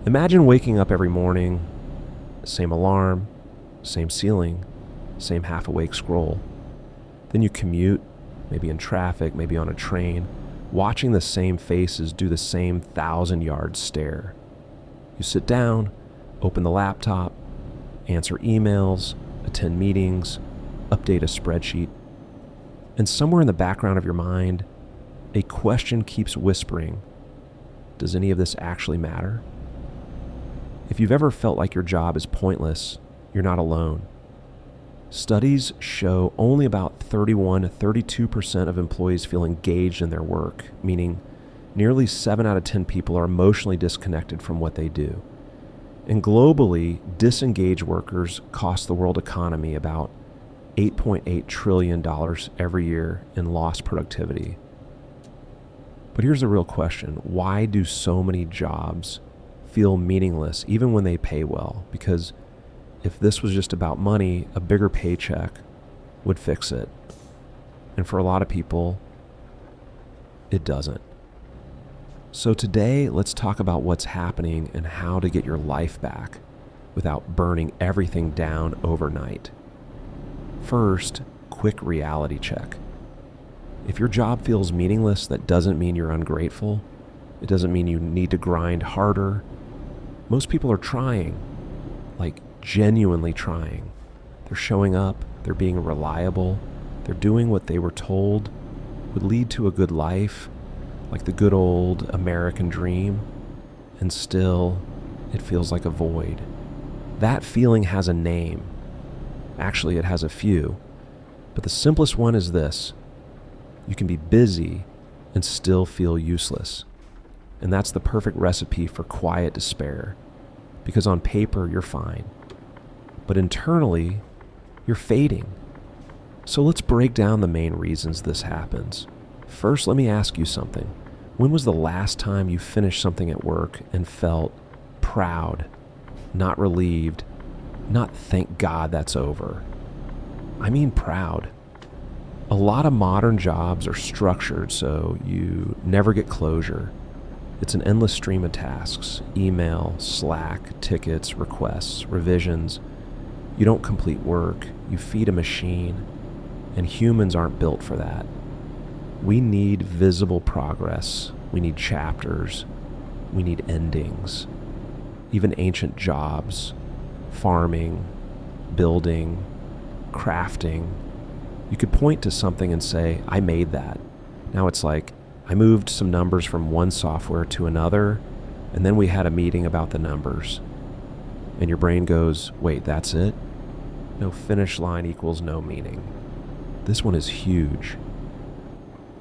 Imagine waking up every morning, same alarm, same ceiling, same half-awake scroll. Then you commute, maybe in traffic, maybe on a train, watching the same faces do the same 1,000-yard stare. You sit down, open the laptop, answer emails, attend meetings, update a spreadsheet, and somewhere in the background of your mind, a question keeps whispering, does any of this actually matter? If you've ever felt like your job is pointless, you're not alone. Studies show only about 31 to 32% of employees feel engaged in their work, meaning nearly 7 out of 10 people are emotionally disconnected from what they do. And globally, disengaged workers cost the world economy about $8.8 trillion every year in lost productivity. But here's the real question. Why do so many jobs feel meaningless even when they pay well? Because if this was just about money, a bigger paycheck would fix it. And for a lot of people, it doesn't. So today, let's talk about what's happening and how to get your life back without burning everything down overnight. First, quick reality check. If your job feels meaningless, that doesn't mean you're ungrateful. It doesn't mean you need to grind harder. Most people are trying, like genuinely trying. They're showing up, they're being reliable, they're doing what they were told would lead to a good life, like the good old American dream, and still it feels like a void. That feeling has a name. Actually, it has a few, but the simplest one is this. You can be busy and still feel useless. And that's the perfect recipe for quiet despair, because on paper you're fine, but internally you're fading. So let's break down the main reasons this happens. First, let me ask you something. When was the last time you finished something at work and felt proud, not relieved, not thank God that's over? I mean proud. A lot of modern jobs are structured so you never get closure. It's an endless stream of tasks, email, Slack, tickets, requests, revisions. You don't complete work, you feed a machine, and humans aren't built for that. We need visible progress. We need chapters. We need endings. Even ancient jobs, farming, building, crafting. You could point to something and say, I made that. Now it's like, I moved some numbers from one software to another, and then we had a meeting about the numbers. And your brain goes, wait, that's it? No finish line equals no meaning. This one is huge.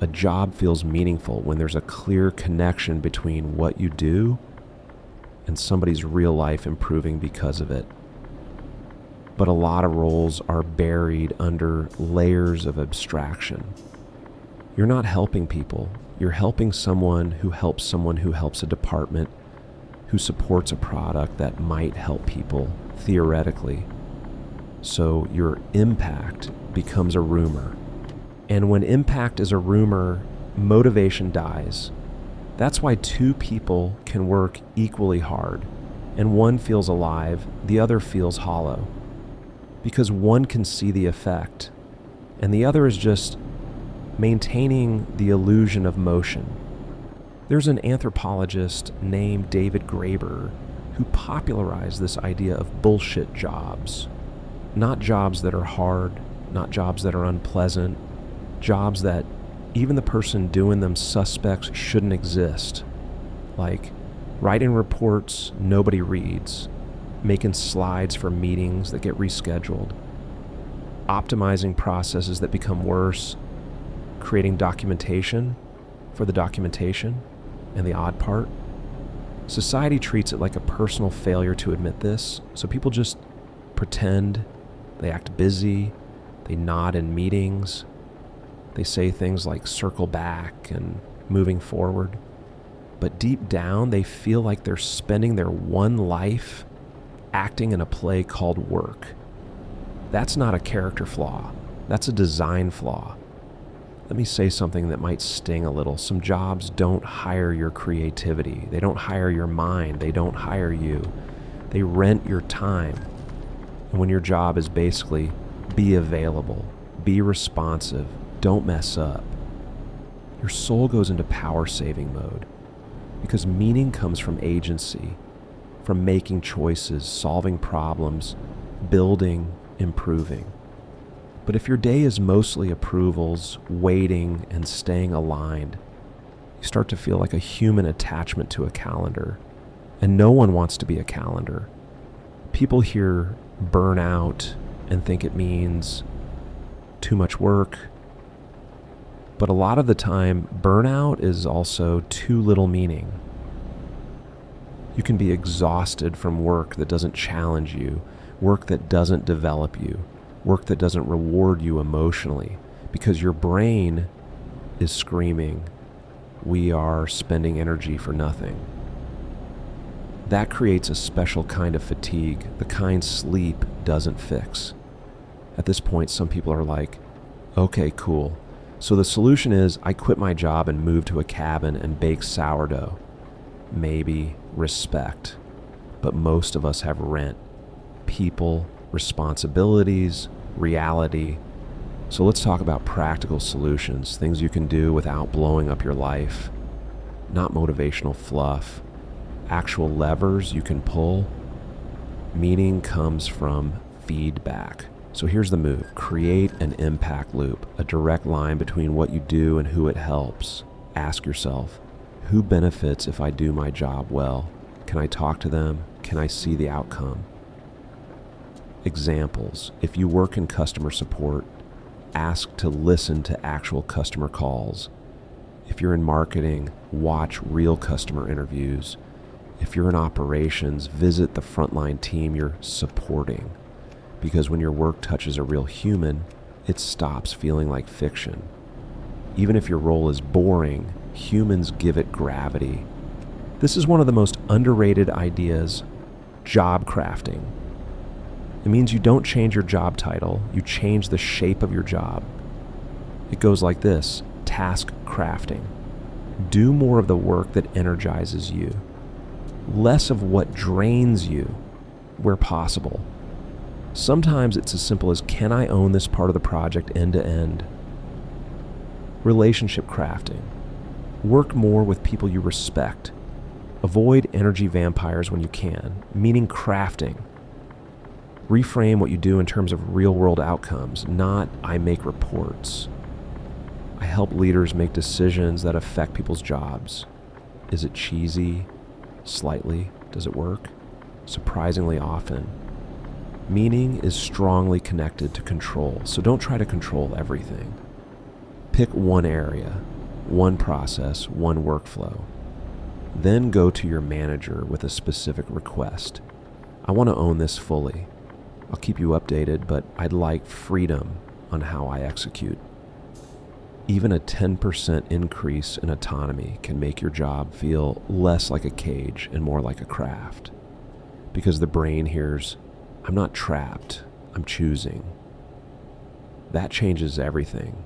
A job feels meaningful when there's a clear connection between what you do and somebody's real life improving because of it. But a lot of roles are buried under layers of abstraction. You're not helping people. You're helping someone who helps a department, who supports a product that might help people, theoretically. So your impact becomes a rumor. And when impact is a rumor, motivation dies. That's why two people can work equally hard, and one feels alive, the other feels hollow. Because one can see the effect, and the other is just maintaining the illusion of motion. There's an anthropologist named David Graeber who popularized this idea of bullshit jobs. Not jobs that are hard, not jobs that are unpleasant, jobs that even the person doing them suspects shouldn't exist. Like writing reports nobody reads, making slides for meetings that get rescheduled, optimizing processes that become worse, creating documentation for the documentation, and the odd part, society treats it like a personal failure to admit this, so people just pretend, they act busy, they nod in meetings, they say things like circle back and moving forward. But deep down, they feel like they're spending their one life acting in a play called work. That's not a character flaw. That's a design flaw. Let me say something that might sting a little. Some jobs don't hire your creativity. They don't hire your mind. They don't hire you. They rent your time. And when your job is basically be available, be responsive, don't mess up, your soul goes into power-saving mode, because meaning comes from agency, from making choices, solving problems, building, improving. But if your day is mostly approvals, waiting, and staying aligned, you start to feel like a human attachment to a calendar. And no one wants to be a calendar. People hear burnout and think it means too much work. But a lot of the time, burnout is also too little meaning. You can be exhausted from work that doesn't challenge you, work that doesn't develop you, work that doesn't reward you emotionally, because your brain is screaming, we are spending energy for nothing. That creates a special kind of fatigue, the kind sleep doesn't fix. At this point, some people are like, okay, cool. So the solution is I quit my job and move to a cabin and bake sourdough. Maybe respect. But most of us have rent, people, responsibilities, reality. So let's talk about practical solutions, things you can do without blowing up your life. Not motivational fluff. Actual levers you can pull. Meaning comes from feedback. So here's the move. Create an impact loop, a direct line between what you do and who it helps. Ask yourself, who benefits if I do my job well? Can I talk to them? Can I see the outcome? Examples. If you work in customer support, ask to listen to actual customer calls. If you're in marketing, watch real customer interviews. If you're in operations, visit the frontline team you're supporting. Because when your work touches a real human, it stops feeling like fiction. Even if your role is boring, humans give it gravity. This is one of the most underrated ideas, job crafting. It means you don't change your job title, you change the shape of your job. It goes like this: task crafting. Do more of the work that energizes you, less of what drains you, where possible. Sometimes it's as simple as, can I own this part of the project end to end? Relationship crafting. Work more with people you respect. Avoid energy vampires when you can, meaning crafting. Reframe what you do in terms of real-world outcomes, not I make reports. I help leaders make decisions that affect people's jobs. Is it cheesy? Slightly. Does it work? Surprisingly often. Meaning is strongly connected to control, so don't try to control everything. Pick one area, one process, one workflow. Then go to your manager with a specific request. I want to own this fully. I'll keep you updated, but I'd like freedom on how I execute. Even a 10% increase in autonomy can make your job feel less like a cage and more like a craft. Because the brain hears, I'm not trapped, I'm choosing. That changes everything.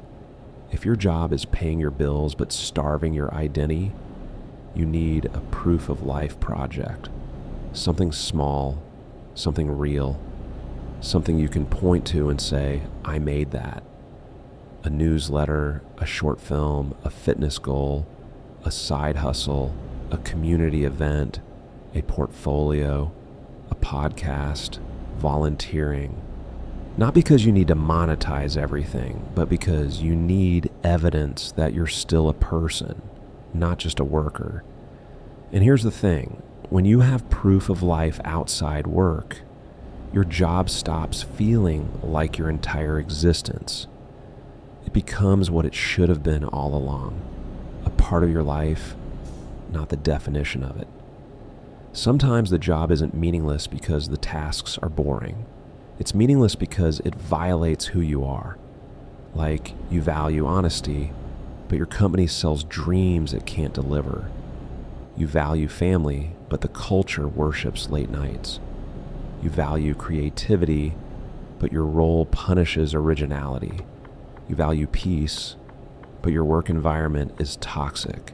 If your job is paying your bills but starving your identity, you need a proof of life project. Something small, something real, something you can point to and say, I made that. A newsletter, a short film, a fitness goal, a side hustle, a community event, a portfolio, a podcast, volunteering. Not because you need to monetize everything, but because you need evidence that you're still a person, not just a worker. And here's the thing, when you have proof of life outside work, your job stops feeling like your entire existence. It becomes what it should have been all along, a part of your life, not the definition of it. Sometimes the job isn't meaningless because the tasks are boring. It's meaningless because it violates who you are. Like, you value honesty, but your company sells dreams it can't deliver. You value family, but the culture worships late nights. You value creativity, but your role punishes originality. You value peace, but your work environment is toxic.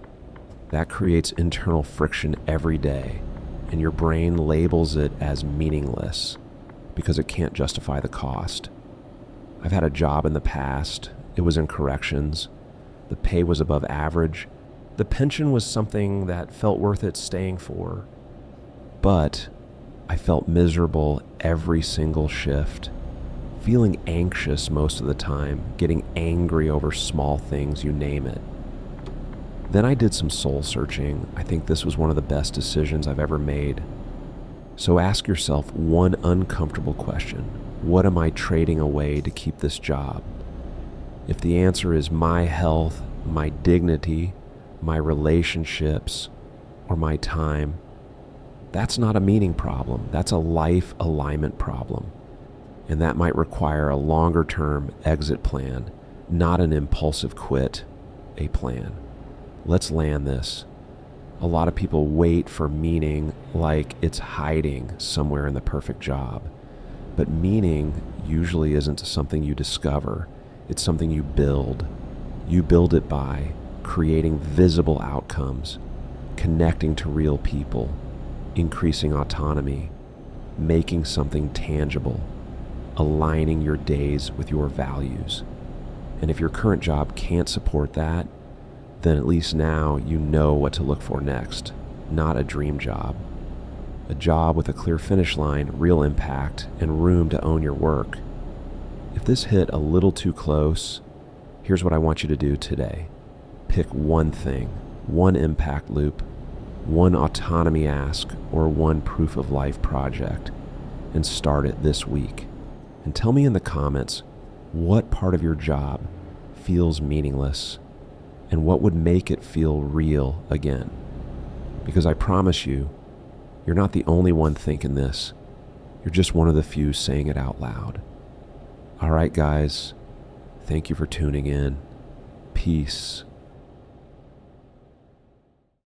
That creates internal friction every day, and your brain labels it as meaningless because it can't justify the cost. I've had a job in the past. It was in corrections. The pay was above average. The pension was something that felt worth it staying for. But I felt miserable every single shift, feeling anxious most of the time, getting angry over small things, you name it. Then I did some soul searching. I think this was one of the best decisions I've ever made. So ask yourself one uncomfortable question. What am I trading away to keep this job? If the answer is my health, my dignity, my relationships, or my time, that's not a meaning problem. That's a life alignment problem. And that might require a longer-term exit plan, not an impulsive quit, a plan. Let's land this. A lot of people wait for meaning like it's hiding somewhere in the perfect job. But meaning usually isn't something you discover. It's something you build. You build it by creating visible outcomes, connecting to real people, increasing autonomy, making something tangible, aligning your days with your values. And if your current job can't support that, then at least now you know what to look for next, not a dream job. A job with a clear finish line, real impact, and room to own your work. If this hit a little too close, here's what I want you to do today. Pick one thing, one impact loop, one autonomy ask, or one proof of life project, and start it this week. And tell me in the comments what part of your job feels meaningless and what would make it feel real again. Because I promise you, you're not the only one thinking this. You're just one of the few saying it out loud. All right, guys, thank you for tuning in. Peace.